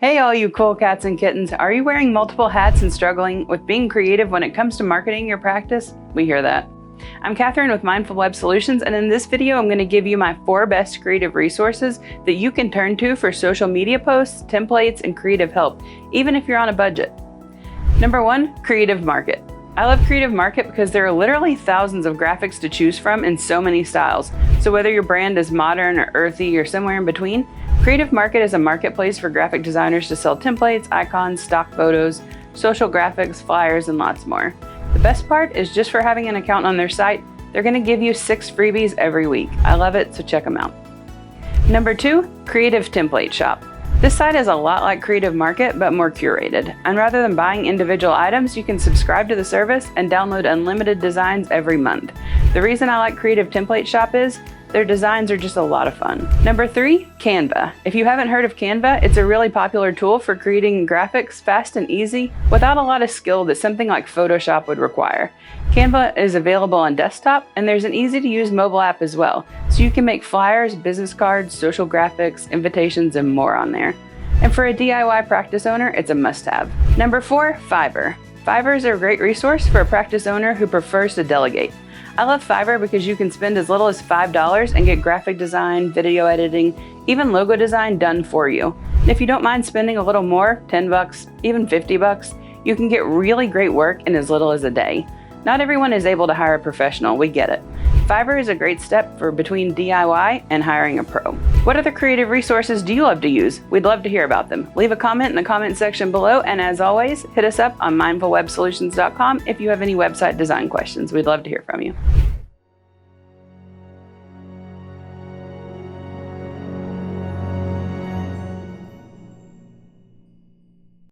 Hey all you cool cats and kittens, are you wearing multiple hats and struggling with being creative when it comes to marketing your practice? We hear that. I'm Catherine with Mindful Web Solutions, and in this video I'm going to give you my 4 best creative resources that you can turn to for social media posts, templates, and creative help, even if you're on a budget. Number 1, Creative Market. I love Creative Market because there are literally thousands of graphics to choose from in so many styles. So whether your brand is modern or earthy or somewhere in between, Creative Market is a marketplace for graphic designers to sell templates, icons, stock photos, social graphics, flyers, and lots more. The best part is just for having an account on their site, they're going to give you 6 freebies every week. I love it, so check them out. Number 2, Creative Template Shop. This site is a lot like Creative Market, but more curated. And rather than buying individual items, you can subscribe to the service and download unlimited designs every month. The reason I like Creative Template Shop is their designs are just a lot of fun. Number 3, Canva. If you haven't heard of Canva, it's a really popular tool for creating graphics fast and easy without a lot of skill that something like Photoshop would require. Canva is available on desktop, and there's an easy-to-use mobile app as well, so you can make flyers, business cards, social graphics, invitations, and more on there. And for a DIY practice owner, it's a must-have. Number 4, Fiverr. Fiverr is a great resource for a practice owner who prefers to delegate. I love Fiverr because you can spend as little as $5 and get graphic design, video editing, even logo design done for you. And if you don't mind spending a little more, $10, even $50, you can get really great work in as little as a day. Not everyone is able to hire a professional, we get it. Fiverr is a great step for between DIY and hiring a pro. What other creative resources do you love to use? We'd love to hear about them. Leave a comment in the comment section below, and as always, hit us up on mindfulwebsolutions.com if you have any website design questions. We'd love to hear from you.